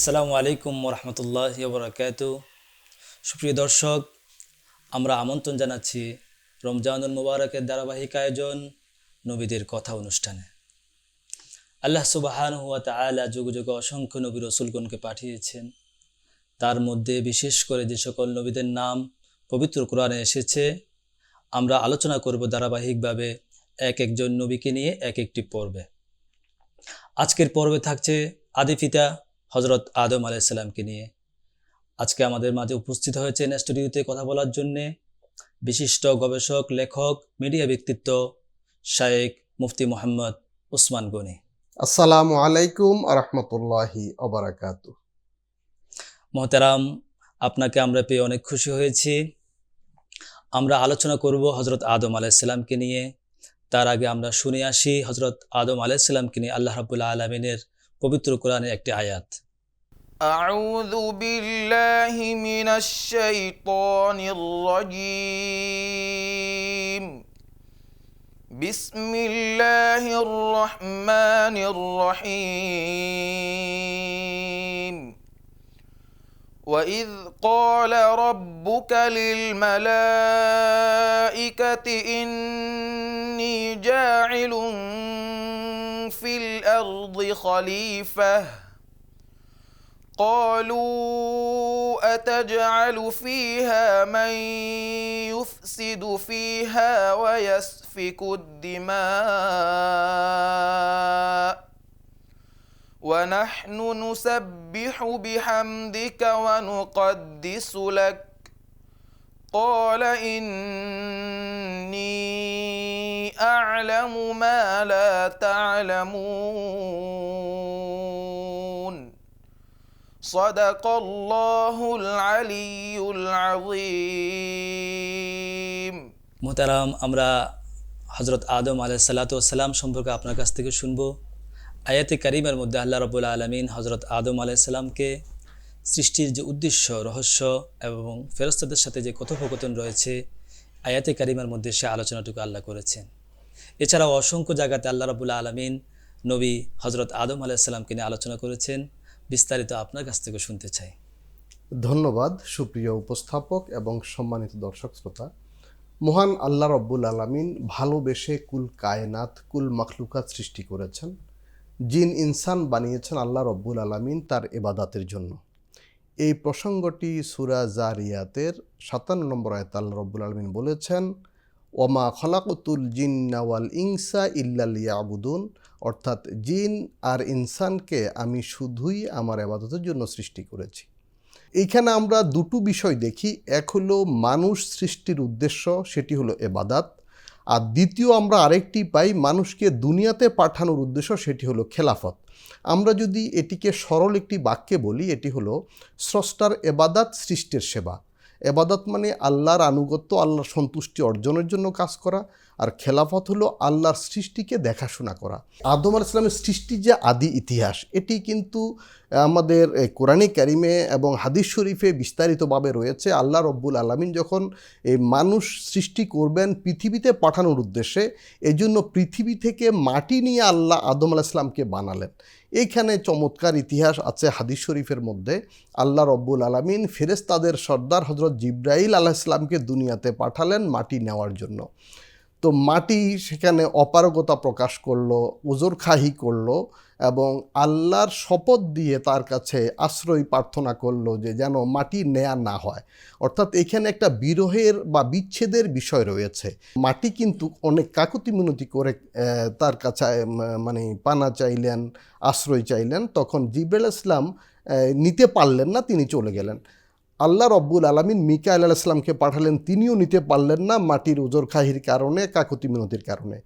আসসালামু আলাইকুম রহমতুল্লাহি ওয়া বারাকাতু। সুপ্রিয় দর্শক, আমরা আমন্ত্রণ জানাচ্ছি রমজানুল মুবারকের ধারাবাহিক আয়োজন নবীদের কথা অনুষ্ঠানে। আল্লাহ সুবহানাহু ওয়া তাআলা যুগ যুগ অসংখ্য নবী রাসূলগণকে পাঠিয়েছেন। তার মধ্যে বিশেষ করে যে সকল নবীদের নাম পবিত্র কোরআনে এসেছে, আমরা আলোচনা করব ধারাবাহিকভাবে এক একজন নবীকে নিয়ে এক একটি পর্বে। আজকের পর্বে থাকছে আদি পিতা হযরত আদম আলাইহিস সালামকে নিয়ে। আজকে আমাদের মাঝে উপস্থিত হয়েছেন স্টুডিওতে কথা বলার জন্য বিশিষ্ট গবেষক, লেখক, মিডিয়া ব্যক্তিত্ব শায়েখ মুফতি মোহাম্মদ উসমান গনি। আসসালামু আলাইকুম রহমতুল্লাহি ওবারাকাতু। মোহতারাম, আপনাকে আমরা পেয়ে অনেক খুশি হয়েছি। আমরা আলোচনা করব হযরত আদম আলাইহিস সালামকে নিয়ে। তার আগে আমরা শুনে আসি হযরত আদম আলাইহিস সালামকে নিয়ে আল্লাহ রাব্বুল আলামিনের পবিত্র কোরআনের একটি আয়াত। أعوذ بالله من الشيطان الرجيم. بسم الله الرحمن الرحيم. وإذ قال ربك للملائكة إني جاعل في الأرض خليفة قالوا أتجعل فيها من يفسد فيها ويسفك الدماء ونحن نسبح بحمدك ونقدس لك قال إني أعلم ما لا تعلمون. صدق الله العلي العظيم. মোহতারাম, আমরা হযরত আদম আলাইহিস সালাতু ওয়াস সালাম সম্পর্কে আপনার কাছ থেকে শুনব। আয়াতে কারিমার মধ্যে আল্লাহ রাব্বুল আলামিন হযরত আদম আলাইহিস সালামকে সৃষ্টির যে উদ্দেশ্য, রহস্য এবং ফেরেশতাদের সাথে যে কথোপকথন রয়েছে, আয়াতে কারিমার মধ্যে সে আলোচনাটুকু আল্লাহ করেছেন। এছাড়াও অসংখ্য জায়গাতে আল্লাহ রাব্বুল আলামিন নবী হযরত আদম আলাইহিস সালামকে নিয়ে আলোচনা করেছেন। বিস্তারিত আপনার কাছ থেকে শুনতে চাই। ধন্যবাদ সুপ্রিয় উপস্থাপক এবং সম্মানিত দর্শক শ্রোতা। মহান আল্লাহ রব্বুল আলামিন ভালোবেসে কুল কায়নাত, কুল মাখলুকাত সৃষ্টি করেছেন। জিন ইনসান বানিয়েছেন আল্লাহ রব্বুল আলামিন তার ইবাদতের জন্য। এই প্রসঙ্গটি সূরা জারিয়াতের 57 নম্বর আয়াতে আল্লাহ রব্বুল আলামিন বলেছেন, ওমা খলাকতুল জিন্না ওয়াল ইনসা ইল্লা লিয়াবুদুন, অর্থাৎ জিন আর ইনসানকে আমি শুধুই আমার ইবাদতের জন্য সৃষ্টি করেছি। এইখানে আমরা দুটো বিষয় দেখি। এক হলো মানুষ সৃষ্টির উদ্দেশ্য, সেটি হলো ইবাদত। আর দ্বিতীয় আমরা আরেকটি পাই, মানুষকে দুনিয়াতে পাঠানোর উদ্দেশ্য, সেটি হলো খেলাফত। আমরা যদি এটিকে সরল একটি বাক্যে বলি, এটি হলো স্রষ্টার ইবাদত, সৃষ্টির সেবা। ইবাদত মানে আল্লাহর আনুগত্য, আল্লাহর সন্তুষ্টি অর্জনের জন্য কাজ করা, আর খেলাফত হলো আল্লাহর সৃষ্টিকে দেখাশোনা করা। আদম আলাইহিস সালামের সৃষ্টির যে আদি ইতিহাস, এটি কিন্তু আমাদের কোরআনে কারিমে এবং হাদিস শরীফে বিস্তারিতভাবে রয়েছে। আল্লাহ রব্বুল আলামিন যখন এই মানুষ সৃষ্টি করবেন পৃথিবীতে পাঠানোর উদ্দেশ্যে, এই জন্য পৃথিবী থেকে মাটি নিয়ে আল্লাহ আদম আলাইহিস সালামকে বানালেন। এইখানে চমৎকার ইতিহাস আছে হাদিস শরীফের মধ্যে। আল্লাহ রব্বুল আলামিন ফেরেশতাদের সর্দার হযরত জিবরাইল আলাইহিস সালামকে দুনিয়াতে পাঠালেন মাটি নেওয়ার জন্য। তো মাটি সেখানে অপারগতা প্রকাশ করলো, ওজরখাহি করলো এবং আল্লাহর শপথ দিয়ে তার কাছে আশ্রয় প্রার্থনা করলো যে যেন মাটি নেয়া না হয়। অর্থাৎ এখানে একটা বিরহের বা বিচ্ছেদের বিষয় রয়েছে। মাটি কিন্তু অনেক কাকুতি মিনতি করে তার কাছে মানে পানা চাইলেন, আশ্রয় চাইলেন। তখন জিবরাইল আলাইহিস সালাম নিতে পারলেন না, তিনি চলে গেলেন। আল্লাহ রব্বুল আলামিন মিকাইল আলাইহিস সালামকে পাঠালেন, তিনিও নিতে পারলেন না মাটির ওজরখাহির কারণে, কাকুতি মিনতির কারণে।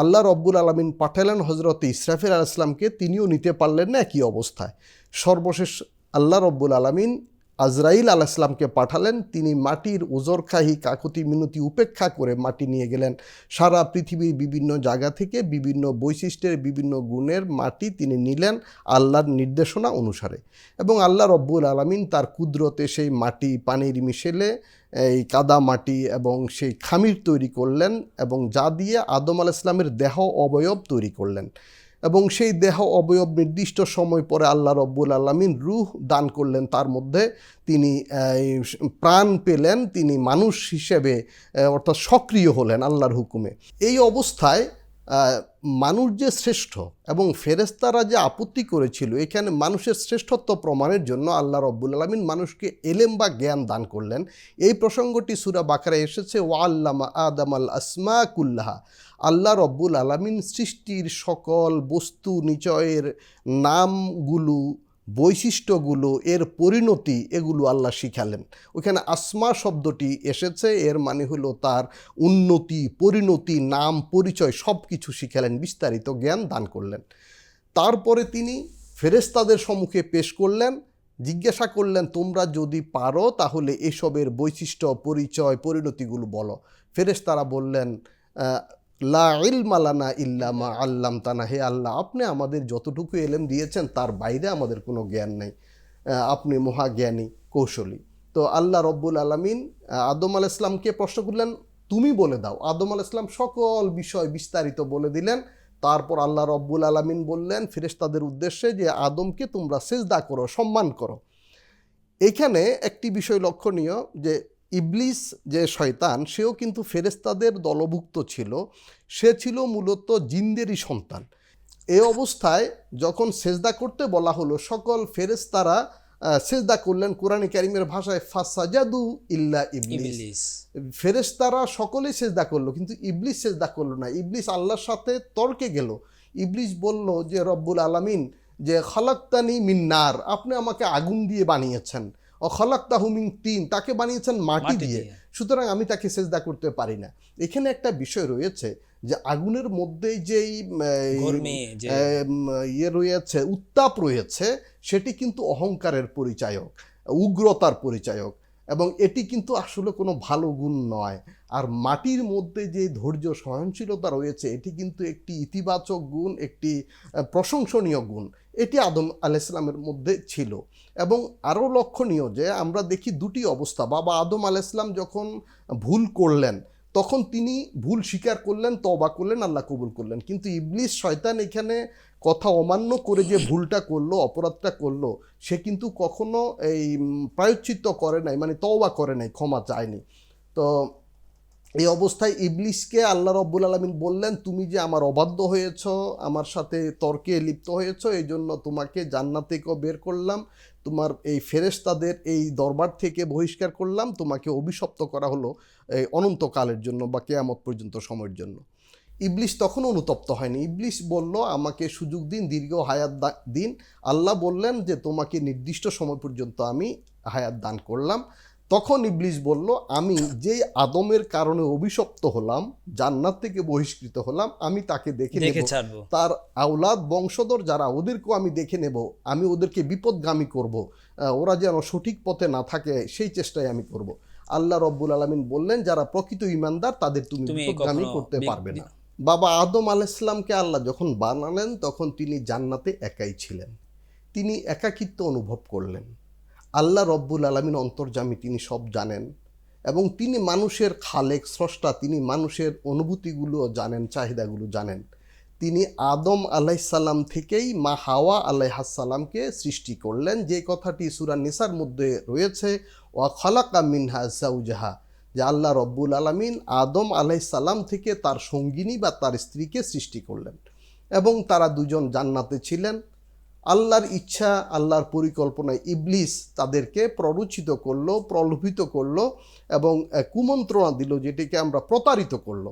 আল্লাহ রব্বুল আলামিন পাঠালেন হযরত ইসরাফিল আলাইহিস সালামকে, তিনিও নিতে পারলেন না একই অবস্থায়। সর্বশেষ আল্লাহ রব্বুল আলামিন আজরাইল আলাইহিস সালামকে পাঠালেন, তিনি মাটির ওজরখাহি, কাকুতি মিনতি উপেক্ষা করে মাটি নিয়ে গেলেন। সারা পৃথিবীর বিভিন্ন জায়গা থেকে বিভিন্ন বৈশিষ্ট্যের, বিভিন্ন গুণের মাটি তিনি নিলেন আল্লাহর নির্দেশনা অনুসারে। এবং আল্লাহ রব্বুল আলামিন তার কুদরতে সেই মাটি পানির মিশেলে এই কাদা মাটি এবং সেই খামির তৈরি করলেন এবং যা দিয়ে আদম আলাইহিস সালামের দেহ অবয়ব তৈরি করলেন। এবং সেই দেহ অবয়ব নির্দিষ্ট সময় পরে আল্লাহ রব্বুল আলামিন রূহ দান করলেন, তার মধ্যে তিনি প্রাণ পেলেন, তিনি মানুষ হিসেবে অর্থাৎ সক্রিয় হলেন আল্লাহর হুকুমে। এই অবস্থায় মানুষ যে শ্রেষ্ঠ এবং ফেরেশতারা যে আপত্তি করেছিল, এখানে মানুষের শ্রেষ্ঠত্ব প্রমাণের জন্য আল্লাহ রব্বুল আলামিন মানুষকে এলেম বা জ্ঞান দান করলেন। এই প্রসঙ্গটি সূরা বাকারায় এসেছে, ওয়া আল্লামা আদম আল আসমা কুল্লাহা। আল্লাহ রব্বুল আলামিন সৃষ্টির সকল বস্তু নিচয়ের নামগুলো, বৈশিষ্ট্যগুলো, এর পরিণতি, এগুলো আল্লাহ শিখালেন। ওখানে আসমা শব্দটি এসেছে, এর মানে হলো তার উন্নতি, পরিণতি, নাম, পরিচয় সব কিছু শিখালেন, বিস্তারিত জ্ঞান দান করলেন। তারপরে তিনি ফেরেশতাদের সম্মুখে পেশ করলেন, জিজ্ঞাসা করলেন, তোমরা যদি পারো তাহলে এসবের বৈশিষ্ট্য, পরিচয়, পরিণতিগুলো বলো। ফেরেশতারা বললেন, লা ইলমা লানা ইল্লা মা আল্লামতানা, হে আল্লাহ, আপনি আমাদের যতটুকু এলেম দিয়েছেন তার বাইরে আমাদের কোনো জ্ঞান নেই, আপনি মহাজ্ঞানী, কৌশলী। তো আল্লাহ রব্বুল আলামিন আদম আলাইহিস সালামকে প্রশ্ন করলেন, তুমি বলে দাও। আদম আলাইহিস সালাম সকল বিষয় বিস্তারিত বলে দিলেন। তারপর আল্লাহ রব্বুল আলামিন বললেন ফেরেশতাদের উদ্দেশ্যে যে আদমকে তোমরা সিজদা করো, সম্মান করো। এখানে একটি বিষয় লক্ষণীয় যে ইবলিস যে শয়তান, সেও কিন্তু ফেরেশতাদের দলভুক্ত ছিল, সে ছিল মূলত জিনদেরই সন্তান। এই অবস্থায় যখন সেজদা করতে বলা হলো, সকল ফেরেশতারা সেজদা করলেন। কোরআনে কারিমের ভাষায় ফাসাজাদু ইল্লা ইবলিস, ফেরেশতারা সকলেই সেজদা করলো, কিন্তু ইবলিস সেজদা করলো না। ইবলিস আল্লাহর সাথে তর্কে গেল। ইবলিস বলল যে রব্বুল আলামিন, যে খালাকতানি মিন নার, আপনি আমাকে আগুন দিয়ে বানিয়েছেন, ও খালাকতাহু মিন তিন, তাকে বানিয়েছেন মাটি দিয়ে, সুতরাং আমি তাকে সেজদা করতে পারি না। এখানে একটা বিষয় রয়েছে যে আগুনের মধ্যে যেই ইয়ে রয়েছে, উত্তাপ রয়েছে, সেটি কিন্তু অহংকারের পরিচায়ক, উগ্রতার পরিচায়ক, এবং এটি কিন্তু আসলে কোনো ভালো গুণ নয়। আর মাটির মধ্যে যে ধৈর্য, সহনশীলতা রয়েছে, এটি কিন্তু একটি ইতিবাচক গুণ, একটি প্রশংসনীয় গুণ। এটি আদম আলাইহিস সালামের মধ্যে ছিল। এবং আরও লক্ষণীয় যে আমরা দেখি দুটি অবস্থা। বাবা আদম আলাইহিস সালাম যখন ভুল করলেন, তখন তিনি ভুল স্বীকার করলেন, তওবা করলেন, আল্লাহ কবুল করলেন। কিন্তু ইবলিস শয়তান এখানে কথা অমান্য করে যে ভুলটা করলো, অপরাধটা করলো, সে কিন্তু কখনো এই প্রায়শ্চিত্ত করে নাই, মানে তওবা করে নাই, ক্ষমা চায়নি। তো এই অবস্থায় ইবলিসকে আল্লাহ রব্বুল আলামিন বললেন, তুমি যে আমার অবাধ্য হয়েছ, আমার সাথে তর্কে লিপ্ত হয়েছ, এই জন্য তোমাকে জান্নাত থেকেও বের করলাম, তোমার এই ফেরেশতাদের এই দরবার থেকে বহিষ্কার করলাম, তোমাকে অভিশপ্ত করা হলো এই অনন্তকালের জন্য বা কিয়ামত পর্যন্ত সময়ের জন্য। ইবলিস তখন অনুতপ্ত হয়নি। ইবলিস বলল, আমাকে সুযোগ দিন, দীর্ঘ হায়াত দিন। আল্লাহ বললেন যে তোমাকে নির্দিষ্ট সময় পর্যন্ত আমি হায়াত দান করলাম। তখন ইবলিস বলল, আমি যেই আদমের কারণে অভিশপ্ত হলাম, জান্নাত থেকে বহিষ্কৃত হলাম, আমি তাকে দেখে নেব, তার আওলাদ বংশধর যারা, ওদেরকেও আমি দেখে নেব, আমি ওদেরকে বিপদগামী করব, ওরা যেন সঠিক পথে না থাকে সেই চেষ্টাই আমি করব। আল্লাহ রব্বুল আলামিন বললেন, যারা প্রকৃত ঈমানদার তাদের তুমি বিপদগামী করতে পারবে না। বাবা আদম আলাইহিস সালামকে আল্লাহ যখন বানালেন, তখন তিনি জান্নাতে একাই ছিলেন, তিনি একাকিত্ব অনুভব করলেন। আল্লাহ রব্বুল আলামিন অন্তর্যামী, তিনি সব জানেন, এবং তিনি মানুষের খালেক, স্রষ্টা, তিনি মানুষের অনুভূতিগুলো জানেন, চাহিদাগুলো জানেন। তিনি আদম আলাইহিস সালাম থেকেই মা হাওয়া আলাইহিস সালামকে সৃষ্টি করলেন, যে কথাটি সূরা নিসার মধ্যে রয়েছে, ওয়া খালাকা মিনহা যাওজাহা, যে আল্লাহ রব্বুল আলামিন আদম আলাইহিস সালাম থেকে তার সঙ্গিনী বা তার স্ত্রীকে সৃষ্টি করলেন, এবং তারা দুজন জান্নাতে ছিলেন। আল্লাহর ইচ্ছা, আল্লাহর পরিকল্পনায় ইবলিস তাদেরকে প্ররোচিত করলো, প্রলোভিত করলো, এবং কুমন্ত্রণা দিল, যেটিকে আমরা প্রতারিত করলো।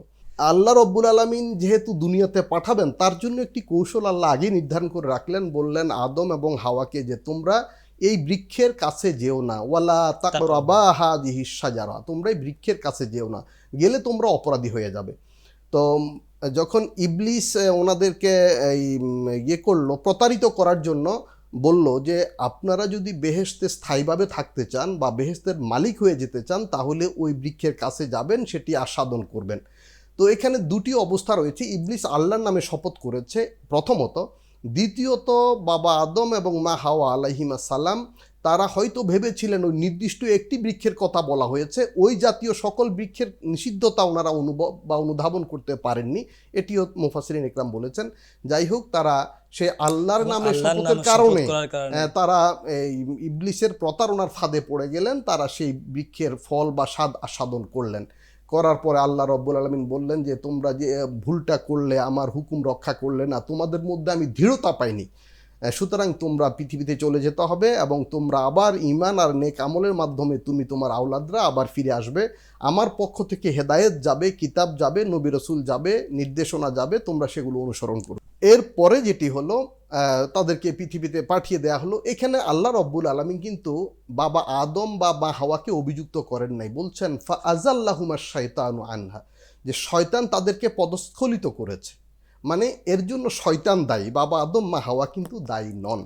আল্লাহ রব্বুল আলামিন যেহেতু দুনিয়াতে পাঠাবেন, তার জন্য একটি কৌশল আল্লাহ আগে নির্ধারণ করে রাখলেন। বললেন আদম এবং হাওয়াকে যে তোমরা এই বৃক্ষের কাছে যেও না, ওয়ালা তাকরাবা হাযিহিশ শাজারা, তোমরা এই বৃক্ষের কাছে যেও না, গেলে তোমরা অপরাধী হয়ে যাবে। তো যখন ইবলিস ওনাদেরকে ইয়ে করলো, প্রতারিত করার জন্য বলল যে আপনারা যদি বেহেশতে স্থায়ীভাবে থাকতে চান বা বেহেশতের মালিক হয়ে যেতে চান, তাহলে ওই বৃক্ষের কাছে যাবেন, সেটি আস্বাদন করবেন। তো এখানে দুটি অবস্থা রয়েছে। ইবলিস আল্লাহর নামে শপথ করেছে প্রথমত, দ্বিতীয়ত বাবা আদম এবং মা হাওয়া আলাইহিমা সালাম তারা হয়তো ভেবেছিলেন ওই নির্দিষ্ট একটি বৃক্ষের কথা বলা হয়েছে, ওই জাতীয় সকল বৃক্ষের নিষিদ্ধতা ওনারা অনুভব বা অনুধাবন করতে পারেননি, এটিও মুফাসসিরিন ইকরাম বলেছেন। যাই হোক, তারা সে আল্লাহর নামে আল্লাহর শপথের নামে কারণে শপথ করার কারণে তারা এই ইবলিসের প্রতারণার ফাঁদে পড়ে গেলেন, তারা সেই বৃক্ষের ফল বা স্বাদ আস্বাদন করলেন। করার পরে আল্লাহ রব্বুল আলামিন বললেন যে তোমরা যে ভুলটা করলে, আমার হুকুম রক্ষা করলে না, তোমাদের মধ্যে আমি দৃঢ়তা পাইনি, সুতরাং তোমরা পৃথিবীতে চলে যেতে হবে এবং তোমরা আবার ঈমান আর নেক আমলের মাধ্যমে তুমি তোমার আওলাদরা আবার ফিরে আসবে। আমার পক্ষ থেকে হেদায়েত যাবে, কিতাব যাবে, নবী রাসূল যাবে, নির্দেশনা যাবে, তোমরা সেগুলো অনুসরণ করো। এরপরে যেটি হলো, তাদেরকে পৃথিবীতে পাঠিয়ে দেয়া হলো। এখানে আল্লাহ রব্বুল আলামিন কিন্তু বাবা আদম বা মা হাওয়াকে অভিযুক্ত করেন নাই, বলছেন ফা আযাল্লাহুমা শাইতানু আনহা, যে শয়তান তাদেরকে পদস্খলিত করেছে, মানে এর জন্য শয়তান দায়ী, বাবা আদম মা হাওয়া কিন্তু দায়ী নন।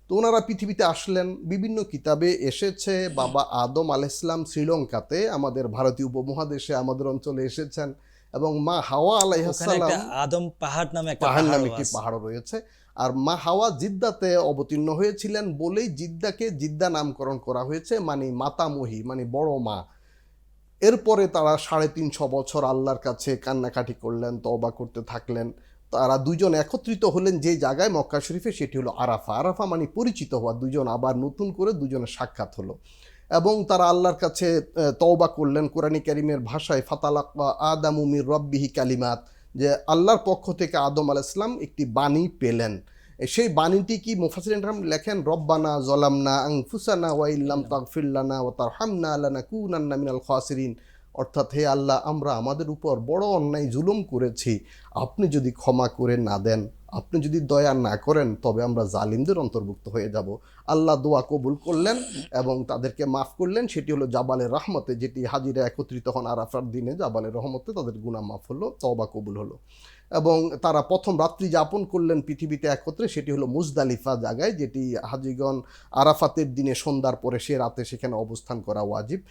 তো ওনারা পৃথিবীতে আসলেন, বিভিন্ন কিতাবে এসেছে বাবা আদম আলাইহিস সালাম শ্রীলঙ্কাতে, আমাদের ভারতীয় উপমহাদেশে আমাদের অঞ্চলে এসেছেন, এবং মা হাওয়া আলাইহিস ওখানে সালাম একটা আদম পাহাড় নামে একটা পাহাড় নামে পাহাড়ও একটি আছে। পাহাড় রয়েছে। আর মা হাওয়া জিদ্দাতে অবতীর্ণ হয়েছিলেন বলেই জিদ্দাকে জিদ্দা নামকরণ করা হয়েছে, মানে মাতামহী, মানে বড় মা। এরপরে তারা 350 বছর আল্লাহর কাছে কান্নাকাটি করলেন, তওবা করতে থাকলেন। তারা দুজন একত্রিত হলেন যে জায়গায় মক্কা শরীফে, সেটি হলো আরাফা। আরাফা মানে পরিচিত হওয়া, দুজন আবার নতুন করে দুজনের সাক্ষাৎ হলো এবং তারা আল্লাহর কাছে তওবা করলেন। কোরআন কারীমের ভাষায় ফাতালাক্কা আদামু মির রাব্বিহি কালিমাত, যে আল্লাহর পক্ষ থেকে আদম আলাইহিস সালাম একটি বাণী পেলেন। সেই বাণীটি কি? মুফাসসিরিন লেখেন রব্বানা যালামনা আনফুসানা ওয়া ইল্লাম তাগফির লানা ওয়া তারহামনা লানাকুনান্না মিনাল খাসিরিন, অর্থাৎ হে আল্লাহ, আমরা আমাদের উপর বড় অন্যায় জুলুম করেছি, আপনি যদি ক্ষমা করে না দেন, আপনি যদি দয়া না করেন, তবে আমরা জালিমদের অন্তর্ভুক্ত হয়ে যাব। আল্লাহ দোয়া কবুল করলেন এবং তাদেরকে মাফ করলেন। সেটি হলো জাবালের রহমতে, যেটি হাজিরা একত্রিত হন আরাফার দিনে, জাবালের রহমতে তাদের গুনাহ মাফ হলো, তওবা কবুল হলো এবং তারা প্রথম রাত্রি যাপন করলেন পৃথিবীতে একত্রে, সেটি হলো মুজদালিফা জায়গায়, যেটি হাজিগণ আরাফাতের দিনে সন্ধ্যার পরে সে রাতে সেখানে অবস্থান করা ওয়াজিব।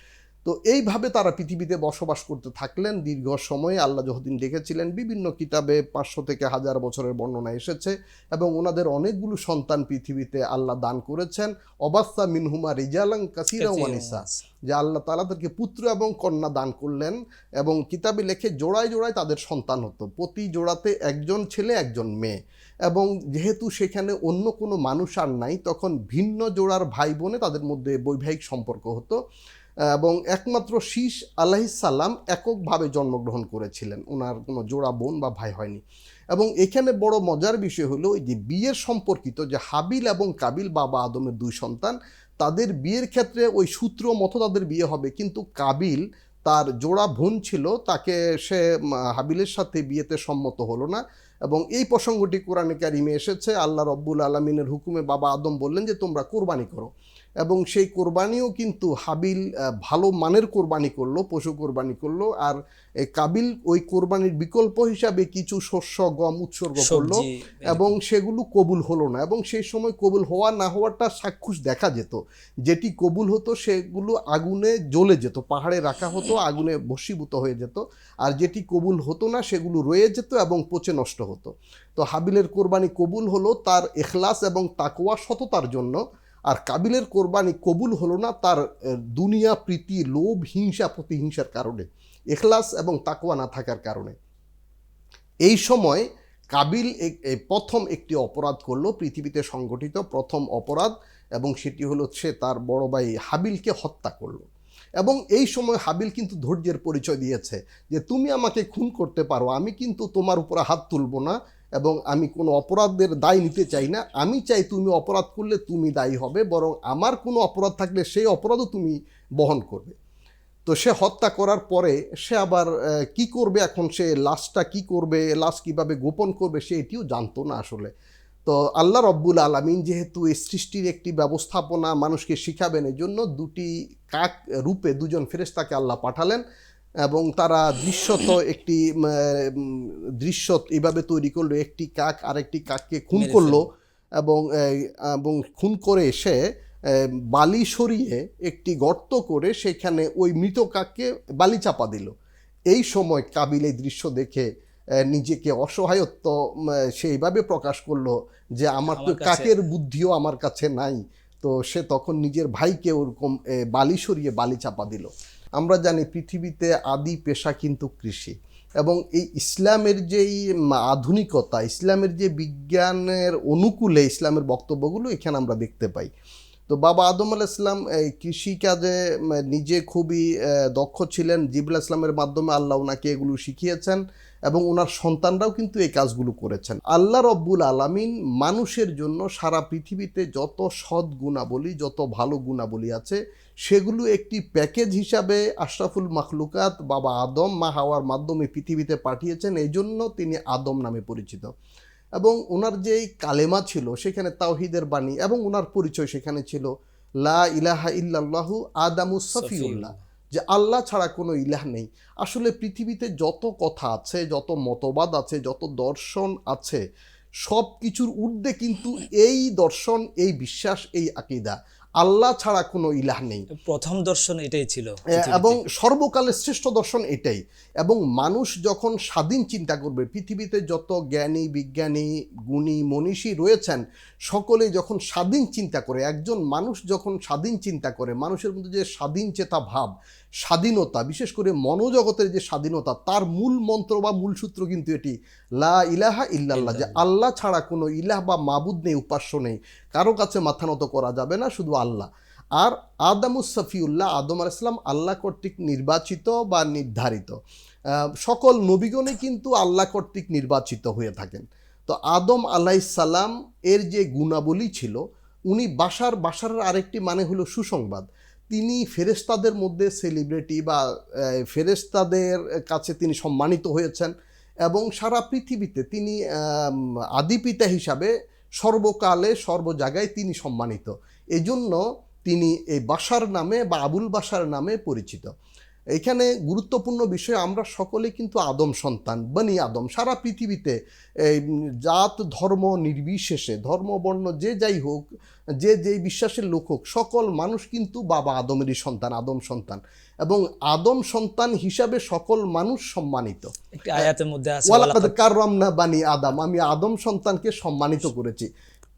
তো এইভাবে তারা পৃথিবীতে বসবাস করতে থাকলেন দীর্ঘ সময়ে। আল্লাহ যতদিন ডেকেছিলেন, বিভিন্ন কিতাবে 500 থেকে 1000 বছরের বর্ণনা এসেছে এবং ওনাদের অনেকগুলো সন্তান পৃথিবীতে আল্লাহ দান করেছেন। অবাস্তা মিনহুমা রিজালান কাসীরা ওয়া নিসা, যে আল্লাহ তাআলা তাদেরকে পুত্র এবং কন্যা দান করলেন এবং কিতাবে লেখে জোড়ায় জোড়ায় তাদের সন্তান হতো, প্রতি জোড়াতে একজন ছেলে একজন মেয়ে। এবং যেহেতু সেখানে অন্য কোনো মানুষ আর নাই, তখন ভিন্ন জোড়ার ভাই বোনে তাদের মধ্যে বৈবাহিক সম্পর্ক হতো এবং একমাত্র শীস আলাইহিস সালাম এককভাবে জন্মগ্রহণ করেছিলেন, ওনার কোনো জোড়া বোন বা ভাই হয়নি। এবং এখানে বড় মজার বিষয় হলো এই যে বিয়ের সম্পর্কিত, যে হাবিল এবং কাবিল বাবা আদমের 2 সন্তান, তাদের বিয়ের ক্ষেত্রে ওই সূত্র মতো তাদের বিয়ে হবে, কিন্তু কাবিল তার জোড়া বোন ছিল, তাকে সে হাবিলের সাথে বিয়েতে সম্মত হলো না। এবং এই প্রসঙ্গটি কোরআনে কারিমে এসেছে। আল্লাহ রব্বুল আলামিনের হুকুমে বাবা আদম বললেন যে তোমরা কোরবানি করো, এবং সেই কোরবানিও কিন্তু হাবিল ভালো মানের কোরবানি করলো, পশু কোরবানি করলো, আর কাবিল ওই কোরবানির বিকল্প হিসাবে কিছু শস্য গম উৎসর্গ করলো এবং সেগুলো কবুল হলো না। এবং সেই সময় কবুল হওয়া না হওয়াটা চাক্ষুষ দেখা যেত, যেটি কবুল হতো সেগুলো আগুনে জ্বলে যেত, পাহাড়ে রাখা হতো, আগুনে ভস্মীভূত হয়ে যেত, আর যেটি কবুল হতো না সেগুলো রয়ে যেত এবং পচে নষ্ট হতো। তো হাবিলের কোরবানি কবুল হলো তার ইখলাস এবং তাকওয়া সততার জন্য, আর কাবিলের কোরবানি কবুল হলো না তার দুনিয়া প্রীতি, লোভ, হিংসা, প্রতিহিংসার কারণে, ইখলাস এবং তাকওয়া না থাকার কারণে। এই সময় কাবিল প্রথম একটি অপরাধ করলো, পৃথিবীতে সংগঠিত প্রথম অপরাধ, এবং সেটি হলো সে তার বড় ভাই হাবিলকে হত্যা করলো। এবং এই সময় হাবিল কিন্তু ধৈর্যের পরিচয় দিয়েছে যে তুমি আমাকে খুন করতে পারো, আমি কিন্তু তোমার উপরে হাত তুলব না এবং আমি কোনো অপরাধের দায় নিতে চাই না। আমি চাই তুমি অপরাধ করলে তুমি দায়ী হবে, বরং আমার কোনো অপরাধ থাকলে সেই অপরাধও তুমি বহন করবে। তো সে হত্যা করার পরে সে আবার কি করবে, এখন সে লাশটা কি করবে, লাশ কিভাবে গোপন করবে, সে এটিও জানতো না আসলে। তো আল্লাহ রব্বুল আলামিন যেহেতু এই সৃষ্টির একটি ব্যবস্থাপনা মানুষকে শিখাবেন, এই জন্য 2টি কাক রূপে 2জন ফেরেশতাকে আল্লাহ পাঠালেন এবং তারা দৃশ্যত একটি দৃশ্য এইভাবে তৈরি করলো, একটি কাক আরেকটি কাককে খুন করলো এবং খুন করে এসে বালি সরিয়ে একটি গর্ত করে সেখানে ওই মৃত কাককে বালি চাপা দিল। এই সময় কাবিল এই দৃশ্য দেখে নিজেকে অসহায়ত্ব সেইভাবে প্রকাশ করলো যে আমার তো কাকের বুদ্ধিও আমার কাছে নাই, তো সে তখন নিজের ভাইকে ওরকম বালি সরিয়ে বালি চাপা দিল। আমরা জানি পৃথিবীতে আদি পেশা কিন্তু কৃষি, এবং এই ইসলামের যেই আধুনিকতা, ইসলামের যে বিজ্ঞানের অনুকূলে ইসলামের বক্তব্যগুলো এখানে আমরা দেখতে পাই। তো বাবা আদম আলাইহিস সালাম এই কৃষিকাজে নিজে খুবই দক্ষ ছিলেন। জিবরাইল ইসলামের মাধ্যমে আল্লাহ ওনাকে এগুলো শিখিয়েছেন, এবং ওনার সন্তানরাও কিন্তু এই কাজগুলো করেছেন। আল্লাহ রব্বুল আলামিন মানুষের জন্য সারা পৃথিবীতে যত সৎ গুণাবলী, যত ভালো গুণাবলী আছে, সেগুলো একটি প্যাকেজ হিসাবে আশরাফুল মাখলুকাত বাবা আদম মা হাওয়ার মাধ্যমে পৃথিবীতে পাঠিয়েছেন। এই জন্য তিনি আদম নামে পরিচিত। এবং ওনার যেই কালেমা ছিল সেখানে তাওহীদের বাণী, এবং ওনার পরিচয় সেখানে ছিল লা ইলাহা ইল্লাল্লাহু আদামুস সফিউল্লাহ, যে আল্লাহ ছাড়া কোনো ইলাহ নেই। আসলে পৃথিবীতে যত কথা আছে, যত মতবাদ আছে, যত দর্শন আছে, সব কিছুর ঊর্ধ্বে কিন্তু এই দর্শন, এই বিশ্বাস, এই আকীদা, আল্লাহ ছাড়া কোনো ইলাহ নেই। প্রথম দর্শন এটাই ছিল এবং সর্বকালের শ্রেষ্ঠ দর্শন এটাই। এবং মানুষ যখন স্বাধীন চিন্তা করবে, পৃথিবীতে যত জ্ঞানী, বিজ্ঞানী, গুণী, মনীষী রয়েছেন, সকলেই যখন স্বাধীন চিন্তা করে, একজন মানুষ যখন স্বাধীন চিন্তা করে, মানুষের মধ্যে যে স্বাধীন চেতা ভাব, স্বাধীনতা, বিশেষ করে মনোজগতের যে স্বাধীনতা, তার মূল মন্ত্র বা মূল সূত্র কিন্তু এটি লা ইলাহা ইল্লাল্লাহ, যে আল্লাহ ছাড়া কোনো ইলাহ বা মাবুদ নেই, উপাস্য নেই, কারো কাছে মাথা নত করা যাবে না, শুধু আল্লাহ। আর আদামুস সফিউল্লাহ, আদম আলাইহিস সালাম আল্লাহ কর্তৃক নির্বাচিত বা নির্ধারিত। সকল নবীগণই কিন্তু আল্লাহ কর্তৃক নির্বাচিত হয়ে থাকেন। তো আদম আলাইহিস সালাম এর যে গুণাবলী ছিল, উনি বাশারের আরেকটি মানে হলো সুসংবাদ। তিনি ফেরেশতাদের মধ্যে সেলিব্রিটি, বা ফেরেশতাদের কাছে তিনি সম্মানিত হয়েছেন, এবং সারা পৃথিবীতে তিনি আদিপিতা হিসাবে সর্বকালে সর্ব জায়গায় তিনি সম্মানিত। এজন্য তিনি এই বাশার নামে বা আবুল বাশার নামে পরিচিত। এখানে গুরুত্বপূর্ণ বিষয়, আমরা সকলে কিন্তু আদম সন্তান, বনি আদম। সারা পৃথিবীতে জাত ধর্ম নির্বিশেষে, ধর্ম বর্ণ যে যাই হোক, যে যেই বিশ্বাসের লোক হোক, সকল মানুষ কিন্তু বাবা আদমেরই সন্তান, আদম সন্তান। এবং আদম সন্তান হিসাবে সকল মানুষ সম্মানিত। একটি আয়াতের মধ্যে আছে ওয়ালাকাদ কাররামনা বানি আদম, আমি আদম সন্তানকে সম্মানিত করেছি।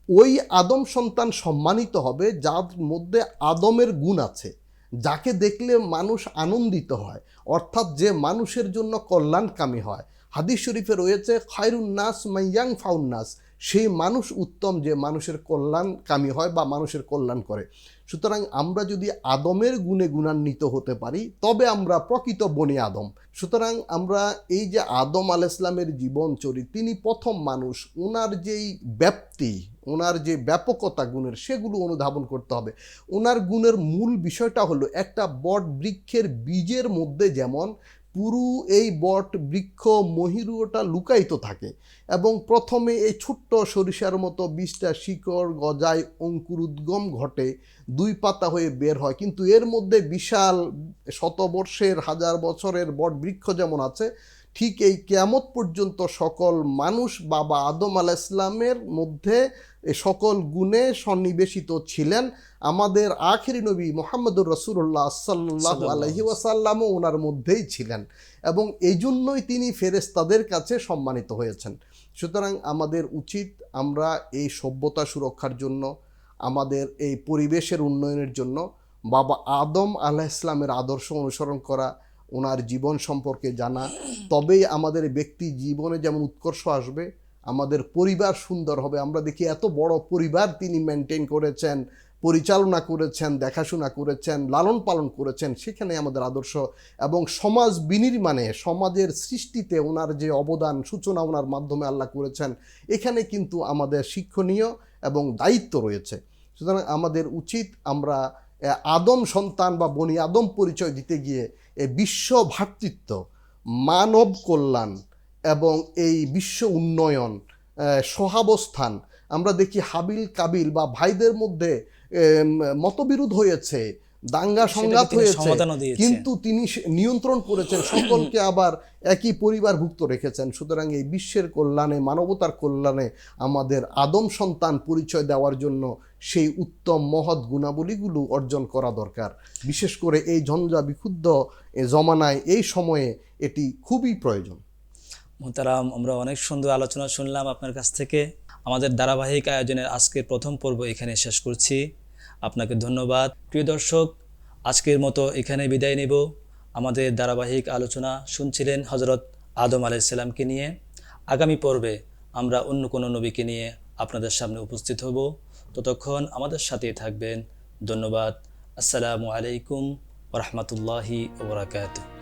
ওই আদম সন্তান সম্মানিত হবে যার মধ্যে আদমের গুণ আছে, যাকে দেখলে মানুষ আনন্দিত হয়, অর্থাৎ যে মানুষের জন্য কল্যাণকামী হয়। হাদিস শরীফে রয়েছে খায়রুন নাস মাইয়াং ফাউন নাস, সেই মানুষ উত্তম যে মানুষের কল্যাণকামী হয় বা মানুষের কল্যাণ করে। সুতরাং আমরা যদি আদমের গুণে গুণান্বিত হতে পারি, তবে আমরা প্রকৃত বনি আদম। সুতরাং আমরা এই যে আদম আলাইহিস সালামের জীবন চরিত্র, তিনি প্রথম মানুষ, ওনার যেই ব্যাপ্তি, ওনার যে ব্যাপকতা গুণের, সেগুলো অনুধাবন করতে হবে। ওনার গুণের মূল বিষয়টা হলো, একটা বট বৃক্ষের বীজের মধ্যে যেমন পুরো এই বট বৃক্ষ মহিরুটা লুকায়িত থাকে, এবং প্রথমে এই ছোট্ট সরিষার মতো বীজটা শিকড় গজায়, অঙ্কুরোদ্গম ঘটে, দুই পাতা হয়ে বের হয়, কিন্তু এর মধ্যে বিশাল শতবর্ষের, হাজার বছরের বট বৃক্ষ যেমন আছে, ঠিক এই কিয়ামত পর্যন্ত সকল মানুষ বাবা আদম আলাইহিস সালামের মধ্যে সকল গুণে সন্নিবেশিত ছিলেন। আমাদের আখেরি নবী মুহাম্মদুর রাসূলুল্লাহ সাল্লাল্লাহু আলাইহি ওয়াসাল্লামও ওনার মধ্যেই ছিলেন, এবং এই জন্যই তিনি ফেরেশতাদের কাছে সম্মানিত হয়েছেন। সুতরাং আমাদের উচিত, আমরা এই সভ্যতা সুরক্ষার জন্য, আমাদের এই পরিবেশের উন্নয়নের জন্য বাবা আদম আলাইহিস সালামের আদর্শ অনুসরণ করা, ওনার জীবন সম্পর্কে জানা। তবেই আমাদের ব্যক্তি জীবনে যেমন উৎকর্ষ আসবে, আমাদের পরিবার সুন্দর হবে। আমরা দেখি এত বড় পরিবার তিনি মেনটেন করেছেন, পরিচালনা করেছেন, দেখাশোনা করেছেন, লালন পালন করেছেন, সেখানে আমাদের আদর্শ। এবং সমাজ বিনির্মাণে, সমাজের সৃষ্টিতে ওনার যে অবদান, সূচনা ওনার মাধ্যমে আল্লাহ করেছেন, এখানে কিন্তু আমাদের শিক্ষণীয় এবং দায়িত্ব রয়েছে। সুতরাং আমাদের উচিত, আমরা আদম সন্তান বা বনি আদম পরিচয় দিতে গিয়ে এই বিশ্ব ভ্রাতৃত্ব, মানব কল্যাণ এবং এই বিশ্ব উন্নয়ন, সহাবস্থান, আমরা দেখি হাবিল কাবিল বা ভাইদের মধ্যে মতবিরোধ হয়েছে, দাঙ্গা সংঘাত হয়েছে, কিন্তু তিনি নিয়ন্ত্রণ করেছেন, সকলকে আবার একই পরিবারভুক্ত রেখেছেন। সুতরাং এই বিশ্বের কল্যাণে, মানবতার কল্যাণে আমাদের আদম সন্তান পরিচয় দেওয়ার জন্য সেই উত্তম মহৎ গুণাবলীগুলো অর্জন করা দরকার। বিশেষ করে এই ঝঞ্ঝা বিক্ষুব্ধ জমানায়, এই সময়ে এটি খুবই প্রয়োজন। মোহতারাম, আমরা অনেক সুন্দর আলোচনা শুনলাম আপনার কাছ থেকে। আমাদের ধারাবাহিক আয়োজনের আজকের প্রথম পর্ব এখানে শেষ করছি। আপনাকে ধন্যবাদ। প্রিয় দর্শক, আজকের মতো এখানে বিদায় নেব। আমাদের ধারাবাহিক আলোচনা শুনছিলেন হজরত আদম আলাইহিসসালামকে নিয়ে। আগামী পর্বে আমরা অন্য কোনো নবীকে নিয়ে আপনাদের সামনে উপস্থিত হব। ততক্ষণ আমাদের সাথেই থাকবেন। ধন্যবাদ। আসসালামু আলাইকুম ওয়া রাহমাতুল্লাহি ওয়া বারাকাতুহু।